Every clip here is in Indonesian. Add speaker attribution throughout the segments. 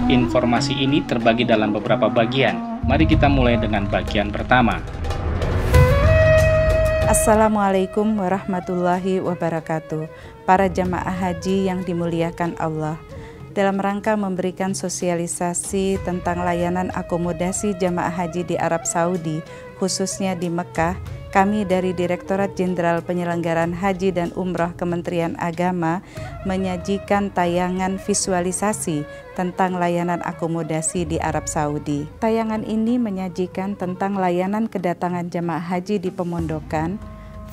Speaker 1: Informasi ini terbagi dalam beberapa bagian. Mari kita mulai dengan bagian pertama.
Speaker 2: Assalamualaikum warahmatullahi wabarakatuh. Para jamaah haji yang dimuliakan Allah, dalam rangka memberikan sosialisasi tentang layanan akomodasi jamaah haji di Arab Saudi, khususnya di Mekah, kami dari Direktorat Jenderal Penyelenggaraan Haji dan Umroh Kementerian Agama menyajikan tayangan visualisasi tentang layanan akomodasi di Arab Saudi. Tayangan ini menyajikan tentang layanan kedatangan jamaah haji di pemondokan,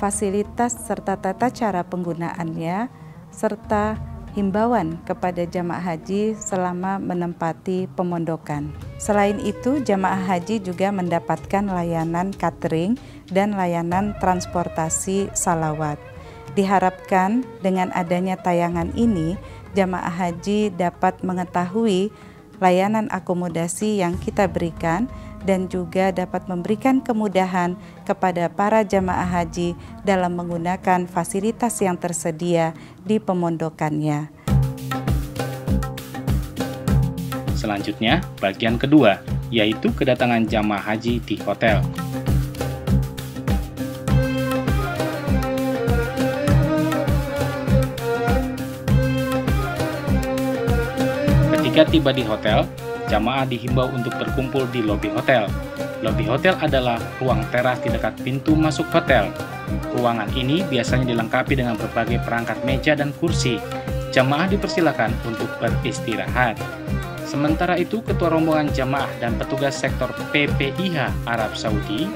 Speaker 2: fasilitas serta tata cara penggunaannya, serta himbauan kepada jamaah haji selama menempati pemondokan. Selain itu, jamaah haji juga mendapatkan layanan catering dan layanan transportasi salawat. Diharapkan dengan adanya tayangan ini, jamaah haji dapat mengetahui layanan akomodasi yang kita berikan dan juga dapat memberikan kemudahan kepada para jamaah haji dalam menggunakan fasilitas yang tersedia di pemondokannya.
Speaker 1: Selanjutnya, bagian kedua, yaitu kedatangan jamaah haji di hotel. Ketika tiba di hotel, jamaah dihimbau untuk berkumpul di lobi hotel. Lobi hotel adalah ruang teras di dekat pintu masuk hotel. Ruangan ini biasanya dilengkapi dengan berbagai perangkat meja dan kursi. Jamaah dipersilakan untuk beristirahat. Sementara itu, ketua rombongan jamaah dan petugas sektor PPIH Arab Saudi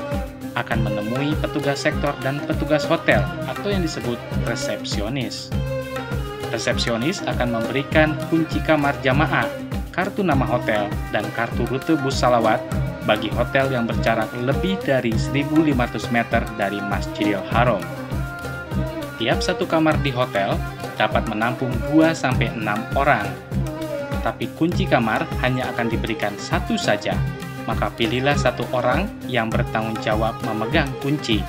Speaker 1: akan menemui petugas sektor dan petugas hotel atau yang disebut resepsionis. Resepsionis akan memberikan kunci kamar jamaah, kartu nama hotel, dan kartu rute bus salawat bagi hotel yang berjarak lebih dari 1.500 meter dari Masjidil Haram. Tiap satu kamar di hotel dapat menampung 2-6 orang, tapi kunci kamar hanya akan diberikan satu saja, maka pilihlah satu orang yang bertanggung jawab memegang kunci.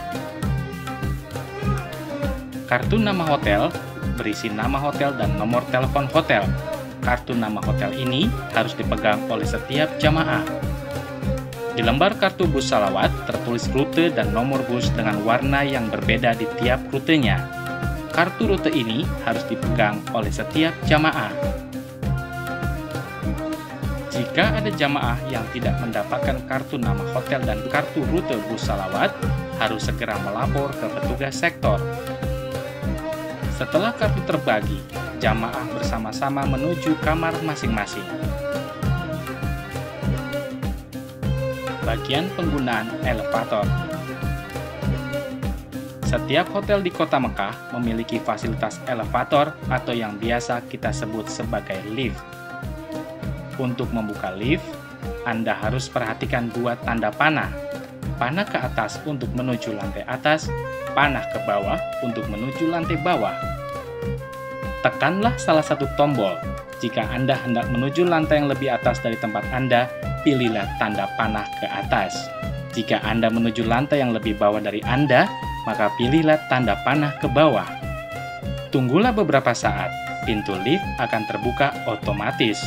Speaker 1: Kartu nama hotel berisi nama hotel dan nomor telepon hotel. Kartu nama hotel ini harus dipegang oleh setiap jamaah. Di lembar kartu bus salawat tertulis rute dan nomor bus dengan warna yang berbeda di tiap rutenya. Kartu rute ini harus dipegang oleh setiap jamaah. Jika ada jamaah yang tidak mendapatkan kartu nama hotel dan kartu rute bus salawat, harus segera melapor ke petugas sektor. Setelah kartu terbagi, jamaah bersama-sama menuju kamar masing-masing. Bagian penggunaan elevator. Setiap hotel di kota Mekah memiliki fasilitas elevator atau yang biasa kita sebut sebagai lift. Untuk membuka lift, Anda harus perhatikan dua tanda panah. Panah ke atas untuk menuju lantai atas, panah ke bawah untuk menuju lantai bawah. Tekanlah salah satu tombol. Jika Anda hendak menuju lantai yang lebih atas dari tempat Anda, pilihlah tanda panah ke atas. Jika Anda menuju lantai yang lebih bawah dari Anda, maka pilihlah tanda panah ke bawah. Tunggulah beberapa saat, pintu lift akan terbuka otomatis.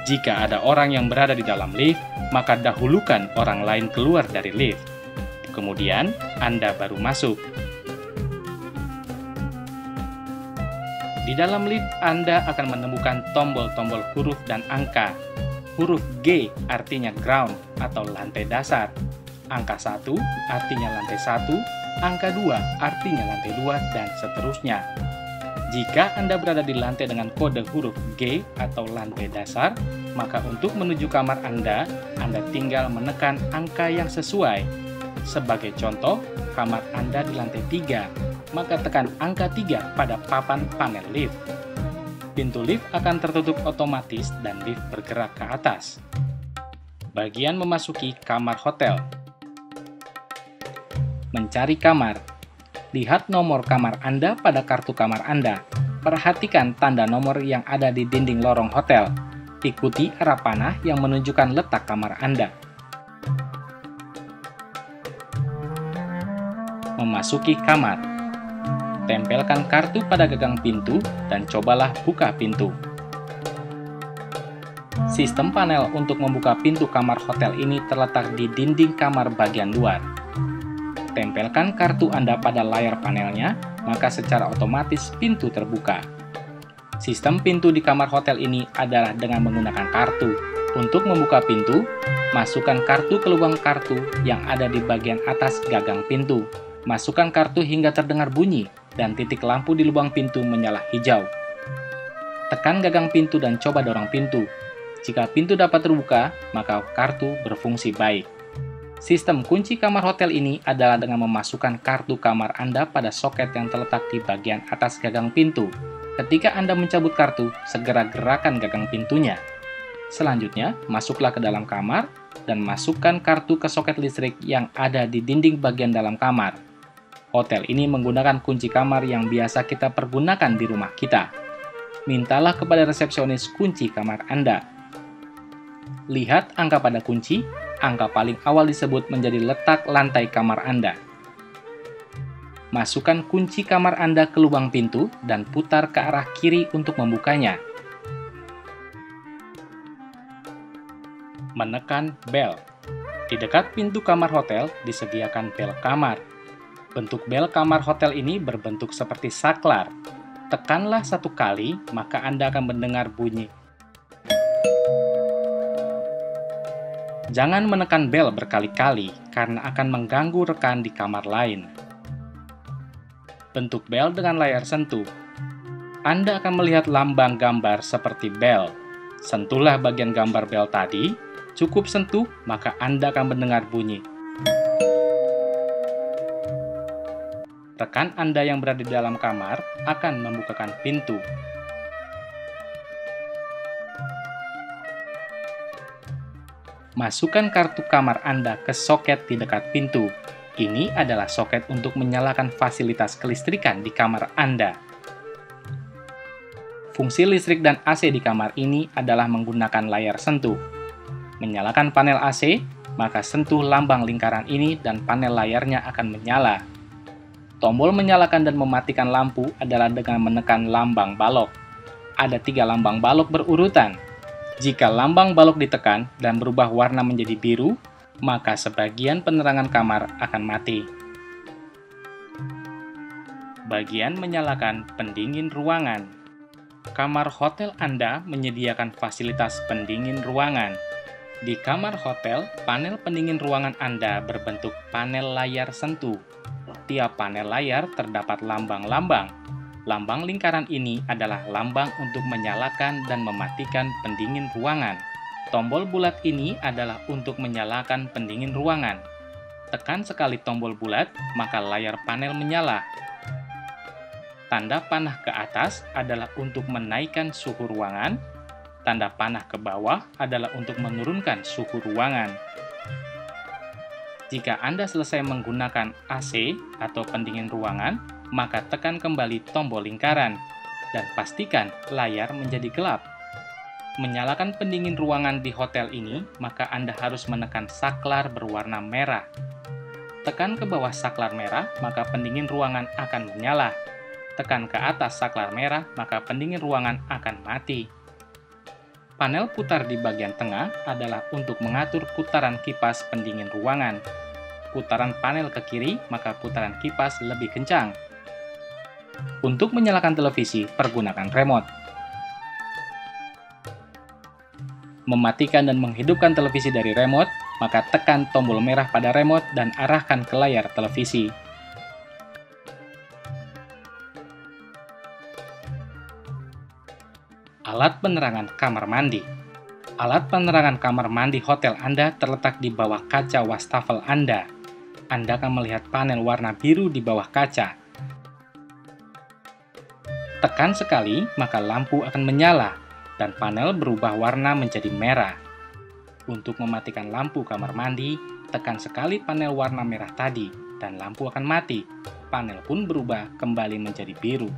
Speaker 1: Jika ada orang yang berada di dalam lift, maka dahulukan orang lain keluar dari lift. Kemudian, Anda baru masuk. Di dalam lift, Anda akan menemukan tombol-tombol huruf dan angka. Huruf G artinya ground atau lantai dasar. Angka 1 artinya lantai 1, angka 2 artinya lantai 2, dan seterusnya. Jika Anda berada di lantai dengan kode huruf G atau lantai dasar, maka untuk menuju kamar Anda tinggal menekan angka yang sesuai. Sebagai contoh, kamar Anda di lantai 3, maka tekan angka 3 pada papan panel lift. Pintu lift akan tertutup otomatis dan lift bergerak ke atas. Bagian memasuki kamar hotel. Mencari kamar. Lihat nomor kamar Anda pada kartu kamar Anda. Perhatikan tanda nomor yang ada di dinding lorong hotel. Ikuti arah panah yang menunjukkan letak kamar Anda. Memasuki kamar. Tempelkan kartu pada gagang pintu dan cobalah buka pintu. Sistem panel untuk membuka pintu kamar hotel ini terletak di dinding kamar bagian luar. Tempelkan kartu Anda pada layar panelnya, maka secara otomatis pintu terbuka. Sistem pintu di kamar hotel ini adalah dengan menggunakan kartu. Untuk membuka pintu, masukkan kartu ke lubang kartu yang ada di bagian atas gagang pintu. Masukkan kartu hingga terdengar bunyi, dan titik lampu di lubang pintu menyala hijau. Tekan gagang pintu dan coba dorong pintu. Jika pintu dapat terbuka, maka kartu berfungsi baik. Sistem kunci kamar hotel ini adalah dengan memasukkan kartu kamar Anda pada soket yang terletak di bagian atas gagang pintu. Ketika Anda mencabut kartu, segera gerakan gagang pintunya. Selanjutnya, masuklah ke dalam kamar dan masukkan kartu ke soket listrik yang ada di dinding bagian dalam kamar. Hotel ini menggunakan kunci kamar yang biasa kita pergunakan di rumah kita. Mintalah kepada resepsionis kunci kamar Anda. Lihat angka pada kunci, angka paling awal disebut menjadi letak lantai kamar Anda. Masukkan kunci kamar Anda ke lubang pintu dan putar ke arah kiri untuk membukanya. Menekan bel. Di dekat pintu kamar hotel disediakan bel kamar. Bentuk bel kamar hotel ini berbentuk seperti saklar. Tekanlah satu kali, maka Anda akan mendengar bunyi. Jangan menekan bel berkali-kali, karena akan mengganggu rekan di kamar lain. Bentuk bel dengan layar sentuh. Anda akan melihat lambang gambar seperti bel. Sentuhlah bagian gambar bel tadi, cukup sentuh, maka Anda akan mendengar bunyi. Rekan Anda yang berada di dalam kamar akan membukakan pintu. Masukkan kartu kamar Anda ke soket di dekat pintu. Ini adalah soket untuk menyalakan fasilitas kelistrikan di kamar Anda. Fungsi listrik dan AC di kamar ini adalah menggunakan layar sentuh. Menyalakan panel AC, maka sentuh lambang lingkaran ini dan panel layarnya akan menyala. Tombol menyalakan dan mematikan lampu adalah dengan menekan lambang balok. Ada 3 lambang balok berurutan. Jika lambang balok ditekan dan berubah warna menjadi biru, maka sebagian penerangan kamar akan mati. Bagian menyalakan pendingin ruangan. Kamar hotel Anda menyediakan fasilitas pendingin ruangan. Di kamar hotel, panel pendingin ruangan Anda berbentuk panel layar sentuh. Tiap panel layar terdapat lambang-lambang. Lambang lingkaran ini adalah lambang untuk menyalakan dan mematikan pendingin ruangan. Tombol bulat ini adalah untuk menyalakan pendingin ruangan. Tekan sekali tombol bulat, maka layar panel menyala. Tanda panah ke atas adalah untuk menaikkan suhu ruangan. Tanda panah ke bawah adalah untuk menurunkan suhu ruangan. Jika Anda selesai menggunakan AC atau pendingin ruangan, maka tekan kembali tombol lingkaran, dan pastikan layar menjadi gelap. Menyalakan pendingin ruangan di hotel ini, maka Anda harus menekan saklar berwarna merah. Tekan ke bawah saklar merah, maka pendingin ruangan akan menyala. Tekan ke atas saklar merah, maka pendingin ruangan akan mati. Panel putar di bagian tengah adalah untuk mengatur putaran kipas pendingin ruangan. Putaran panel ke kiri, maka putaran kipas lebih kencang. Untuk menyalakan televisi, pergunakan remote. Mematikan dan menghidupkan televisi dari remote, maka tekan tombol merah pada remote dan arahkan ke layar televisi. Alat penerangan kamar mandi. Alat penerangan kamar mandi hotel Anda terletak di bawah kaca wastafel Anda. Anda akan melihat panel warna biru di bawah kaca. Tekan sekali, maka lampu akan menyala, dan panel berubah warna menjadi merah. Untuk mematikan lampu kamar mandi, tekan sekali panel warna merah tadi, dan lampu akan mati. Panel pun berubah kembali menjadi biru.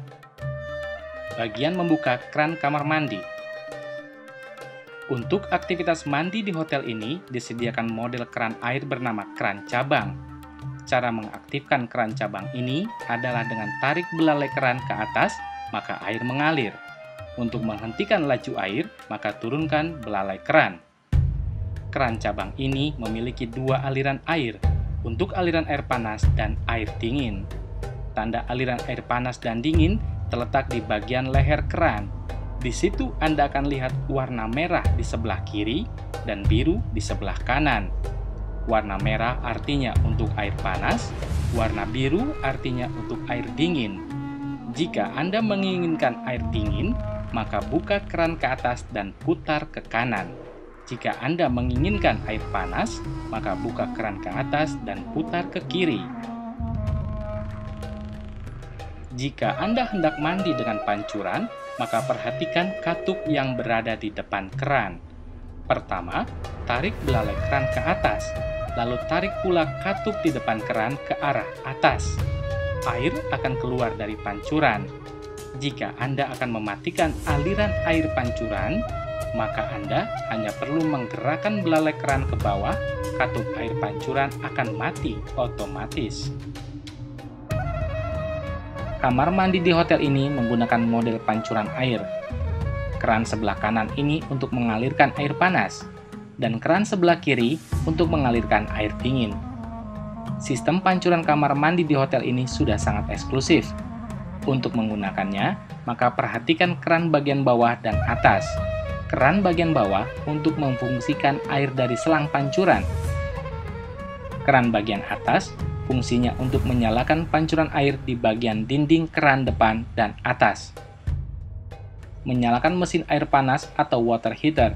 Speaker 1: Bagian membuka keran kamar mandi. Untuk aktivitas mandi di hotel ini, disediakan model keran air bernama keran cabang. Cara mengaktifkan keran cabang ini adalah dengan tarik belalai keran ke atas, maka air mengalir. Untuk menghentikan laju air, maka turunkan belalai keran. Keran cabang ini memiliki dua aliran air, untuk aliran air panas dan air dingin. Tanda aliran air panas dan dingin terletak di bagian leher keran. Di situ Anda akan lihat warna merah di sebelah kiri dan biru di sebelah kanan. Warna merah artinya untuk air panas, warna biru artinya untuk air dingin. Jika Anda menginginkan air dingin, maka buka keran ke atas dan putar ke kanan. Jika Anda menginginkan air panas, maka buka keran ke atas dan putar ke kiri. Jika Anda hendak mandi dengan pancuran, maka perhatikan katup yang berada di depan keran. Pertama, tarik belalai keran ke atas, lalu tarik pula katup di depan keran ke arah atas. Air akan keluar dari pancuran. Jika Anda akan mematikan aliran air pancuran, maka Anda hanya perlu menggerakkan belalai keran ke bawah, katup air pancuran akan mati otomatis. Kamar mandi di hotel ini menggunakan model pancuran air. Keran sebelah kanan ini untuk mengalirkan air panas, dan keran sebelah kiri untuk mengalirkan air dingin. Sistem pancuran kamar mandi di hotel ini sudah sangat eksklusif. Untuk menggunakannya, maka perhatikan keran bagian bawah dan atas. Keran bagian bawah untuk memfungsikan air dari selang pancuran. Keran bagian atas fungsinya untuk menyalakan pancuran air di bagian dinding keran depan dan atas. Menyalakan mesin air panas atau water heater.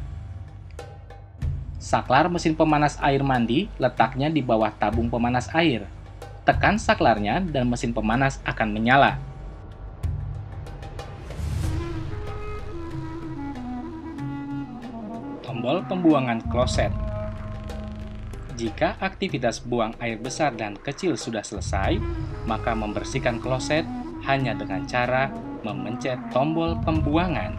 Speaker 1: Saklar mesin pemanas air mandi letaknya di bawah tabung pemanas air. Tekan saklarnya dan mesin pemanas akan menyala. Tombol pembuangan kloset. Jika aktivitas buang air besar dan kecil sudah selesai, maka membersihkan kloset hanya dengan cara memencet tombol pembuangan.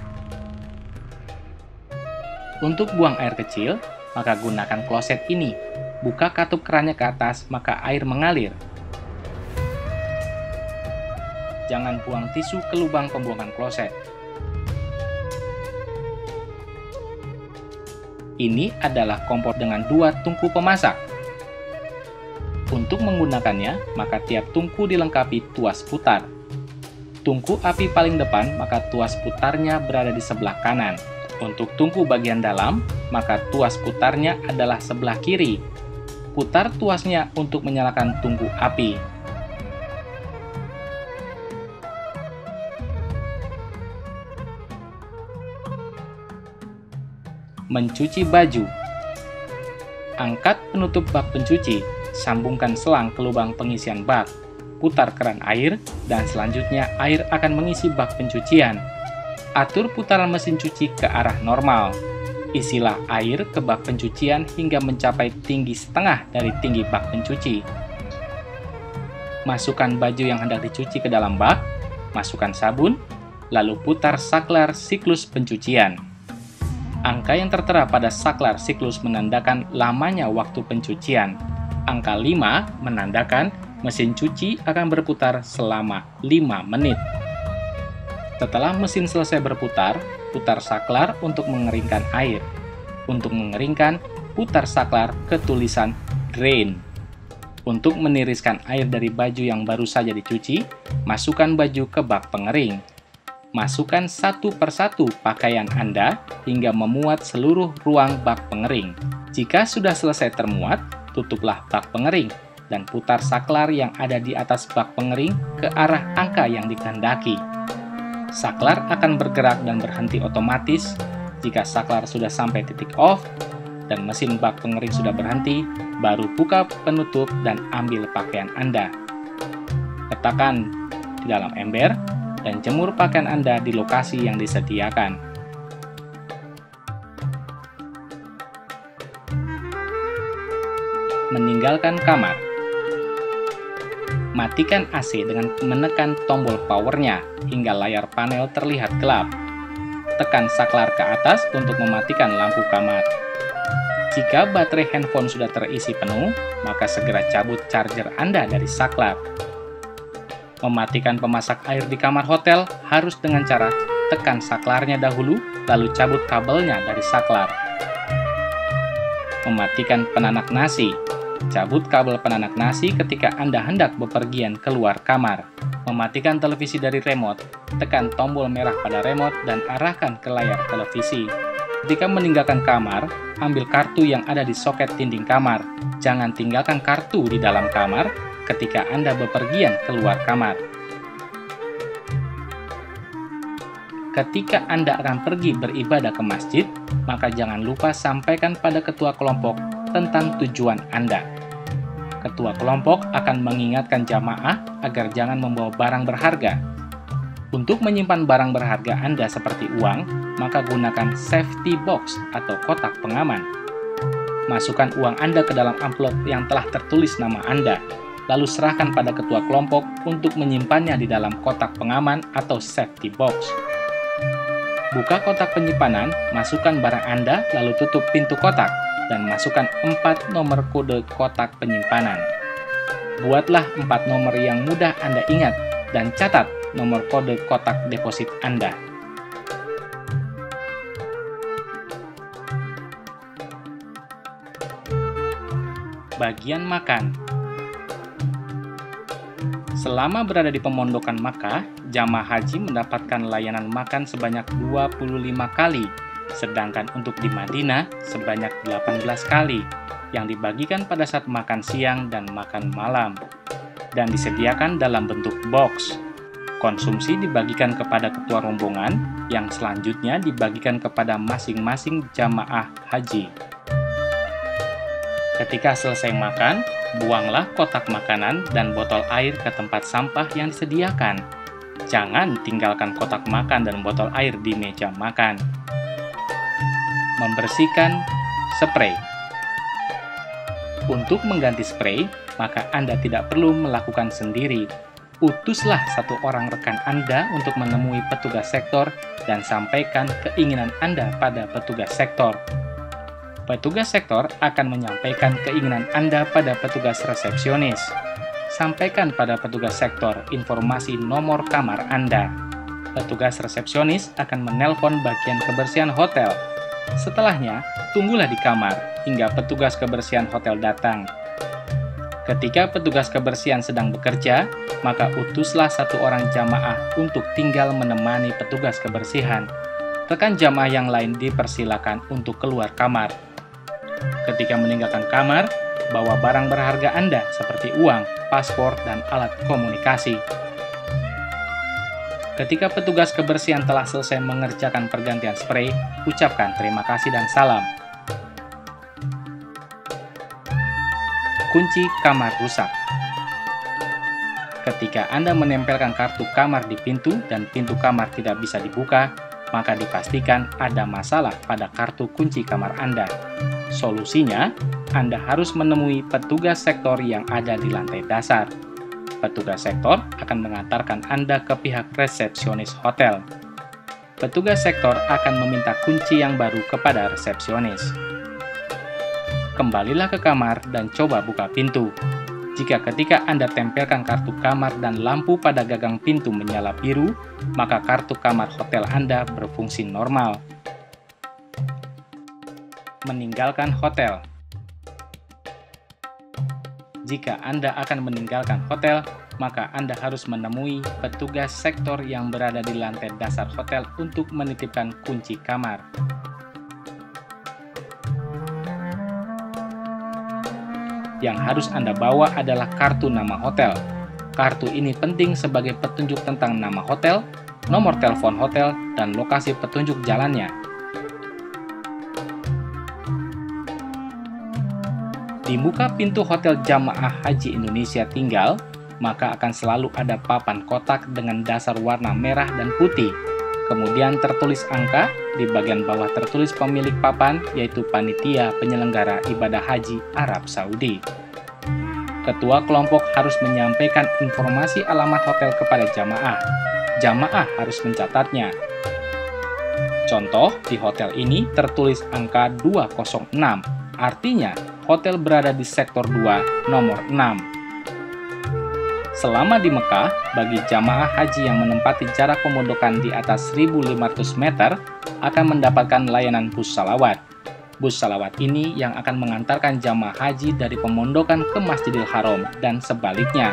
Speaker 1: Untuk buang air kecil, maka gunakan kloset ini. Buka katup kerannya ke atas, maka air mengalir. Jangan buang tisu ke lubang pembuangan kloset. Ini adalah kompor dengan dua tungku pemasak. Untuk menggunakannya, maka tiap tungku dilengkapi tuas putar. Tungku api paling depan, maka tuas putarnya berada di sebelah kanan. Untuk tungku bagian dalam, maka tuas putarnya adalah sebelah kiri. Putar tuasnya untuk menyalakan tungku api. Mencuci baju. Angkat penutup bak pencuci, sambungkan selang ke lubang pengisian bak, putar keran air, dan selanjutnya air akan mengisi bak pencucian. Atur putaran mesin cuci ke arah normal. Isilah air ke bak pencucian hingga mencapai tinggi setengah dari tinggi bak pencuci. Masukkan baju yang hendak dicuci ke dalam bak, masukkan sabun, lalu putar saklar siklus pencucian. Angka yang tertera pada saklar siklus menandakan lamanya waktu pencucian. Angka 5 menandakan mesin cuci akan berputar selama 5 menit. Setelah mesin selesai berputar, putar saklar untuk mengeringkan air. Untuk mengeringkan, putar saklar ke tulisan drain. Untuk meniriskan air dari baju yang baru saja dicuci, masukkan baju ke bak pengering. Masukkan satu persatu pakaian Anda hingga memuat seluruh ruang bak pengering. Jika sudah selesai termuat, tutuplah bak pengering dan putar saklar yang ada di atas bak pengering ke arah angka yang dikehendaki. Saklar akan bergerak dan berhenti otomatis. Jika saklar sudah sampai titik off dan mesin bak pengering sudah berhenti, baru buka penutup dan ambil pakaian Anda. Letakkan di dalam ember dan jemur pakaian Anda di lokasi yang disediakan. Meninggalkan kamar. Matikan AC dengan menekan tombol powernya hingga layar panel terlihat gelap. Tekan saklar ke atas untuk mematikan lampu kamar. Jika baterai handphone sudah terisi penuh, maka segera cabut charger Anda dari saklar. Mematikan pemasak air di kamar hotel harus dengan cara tekan saklarnya dahulu, lalu cabut kabelnya dari saklar. Mematikan penanak nasi. Cabut kabel penanak nasi ketika Anda hendak bepergian keluar kamar. Mematikan televisi dari remote. Tekan tombol merah pada remote dan arahkan ke layar televisi. Ketika meninggalkan kamar, ambil kartu yang ada di soket dinding kamar. Jangan tinggalkan kartu di dalam kamar ketika Anda bepergian keluar kamar. Ketika Anda akan pergi beribadah ke masjid, maka jangan lupa sampaikan pada ketua kelompok tentang tujuan Anda. Ketua kelompok akan mengingatkan jamaah agar jangan membawa barang berharga. Untuk menyimpan barang berharga Anda seperti uang, maka gunakan safety box atau kotak pengaman. Masukkan uang Anda ke dalam amplop yang telah tertulis nama Anda, lalu serahkan pada ketua kelompok untuk menyimpannya di dalam kotak pengaman atau safety box. Buka kotak penyimpanan, masukkan barang Anda, lalu tutup pintu kotak, dan masukkan 4 nomor kode kotak penyimpanan. Buatlah 4 nomor yang mudah Anda ingat, dan catat nomor kode kotak deposit Anda. Bagian makan. Selama berada di pemondokan Makkah, jamaah haji mendapatkan layanan makan sebanyak 25 kali, sedangkan untuk di Madinah sebanyak 18 kali, yang dibagikan pada saat makan siang dan makan malam, dan disediakan dalam bentuk box. Konsumsi dibagikan kepada ketua rombongan, yang selanjutnya dibagikan kepada masing-masing jamaah haji. Ketika selesai makan, buanglah kotak makanan dan botol air ke tempat sampah yang disediakan. Jangan tinggalkan kotak makan dan botol air di meja makan. Membersihkan spray. Untuk mengganti spray, maka Anda tidak perlu melakukan sendiri. Utuslah satu orang rekan Anda untuk menemui petugas sektor dan sampaikan keinginan Anda pada petugas sektor. Petugas sektor akan menyampaikan keinginan Anda pada petugas resepsionis. Sampaikan pada petugas sektor informasi nomor kamar Anda. Petugas resepsionis akan menelpon bagian kebersihan hotel. Setelahnya, tunggulah di kamar hingga petugas kebersihan hotel datang. Ketika petugas kebersihan sedang bekerja, maka utuslah satu orang jamaah untuk tinggal menemani petugas kebersihan. Rekan jamaah yang lain dipersilakan untuk keluar kamar. Ketika meninggalkan kamar, bawa barang berharga Anda seperti uang, paspor, dan alat komunikasi. Ketika petugas kebersihan telah selesai mengerjakan pergantian spray, ucapkan terima kasih dan salam. Kunci kamar rusak. Ketika Anda menempelkan kartu kamar di pintu dan pintu kamar tidak bisa dibuka, maka dipastikan ada masalah pada kartu kunci kamar Anda. Solusinya, Anda harus menemui petugas sektor yang ada di lantai dasar. Petugas sektor akan mengantarkan Anda ke pihak resepsionis hotel. Petugas sektor akan meminta kunci yang baru kepada resepsionis. Kembalilah ke kamar dan coba buka pintu. Jika ketika Anda tempelkan kartu kamar dan lampu pada gagang pintu menyala biru, maka kartu kamar hotel Anda berfungsi normal. Meninggalkan hotel. Jika Anda akan meninggalkan hotel, maka Anda harus menemui petugas sektor yang berada di lantai dasar hotel untuk menitipkan kunci kamar. Yang harus Anda bawa adalah kartu nama hotel. Kartu ini penting sebagai petunjuk tentang nama hotel, nomor telepon hotel, dan lokasi petunjuk jalannya. Di muka pintu hotel jamaah haji Indonesia tinggal, maka akan selalu ada papan kotak dengan dasar warna merah dan putih. Kemudian tertulis angka, di bagian bawah tertulis pemilik papan, yaitu panitia penyelenggara ibadah haji Arab Saudi. Ketua kelompok harus menyampaikan informasi alamat hotel kepada jamaah. Jamaah harus mencatatnya. Contoh, di hotel ini tertulis angka 206, artinya hotel berada di sektor 2, nomor 6. Selama di Mekah, bagi jamaah haji yang menempati jarak pemondokan di atas 1.500 meter akan mendapatkan layanan bus salawat. Bus salawat ini yang akan mengantarkan jamaah haji dari pemondokan ke Masjidil Haram dan sebaliknya.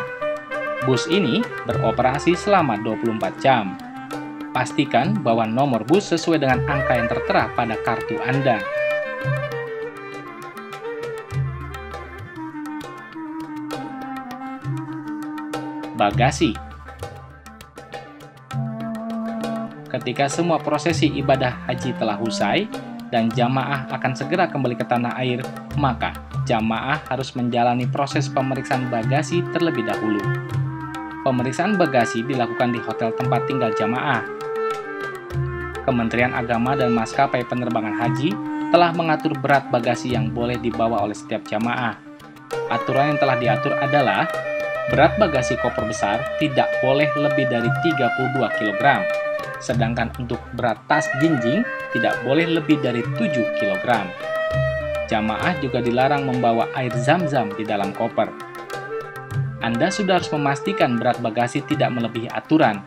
Speaker 1: Bus ini beroperasi selama 24 jam. Pastikan bahwa nomor bus sesuai dengan angka yang tertera pada kartu Anda. Bagasi. Ketika semua prosesi ibadah haji telah usai dan jamaah akan segera kembali ke tanah air, maka jamaah harus menjalani proses pemeriksaan bagasi terlebih dahulu. Pemeriksaan bagasi dilakukan di hotel tempat tinggal jamaah. Kementerian Agama dan maskapai penerbangan haji telah mengatur berat bagasi yang boleh dibawa oleh setiap jamaah. Aturan yang telah diatur adalah berat bagasi koper besar tidak boleh lebih dari 32 kg, sedangkan untuk berat tas jinjing tidak boleh lebih dari 7 kg. Jamaah juga dilarang membawa air zam-zam di dalam koper. Anda sudah harus memastikan berat bagasi tidak melebihi aturan,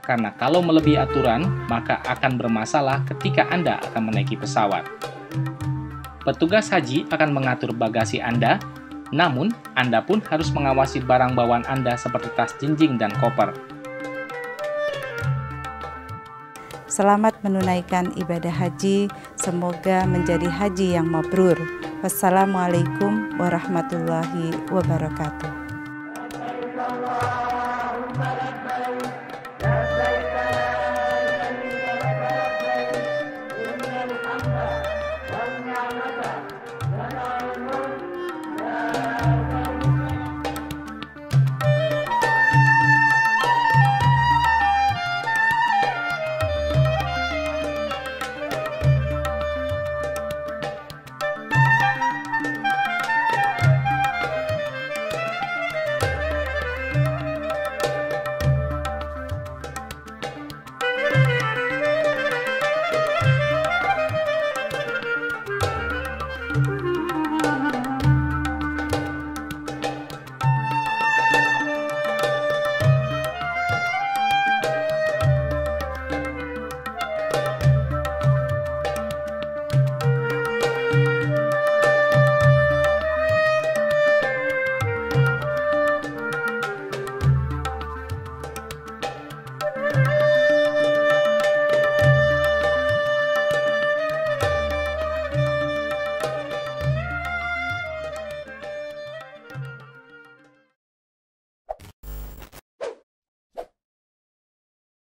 Speaker 1: karena kalau melebihi aturan, maka akan bermasalah ketika Anda akan menaiki pesawat. Petugas haji akan mengatur bagasi Anda, namun, Anda pun harus mengawasi barang bawaan Anda seperti tas jinjing dan koper.
Speaker 2: Selamat menunaikan ibadah haji, semoga menjadi haji yang mabrur. Wassalamualaikum warahmatullahi wabarakatuh.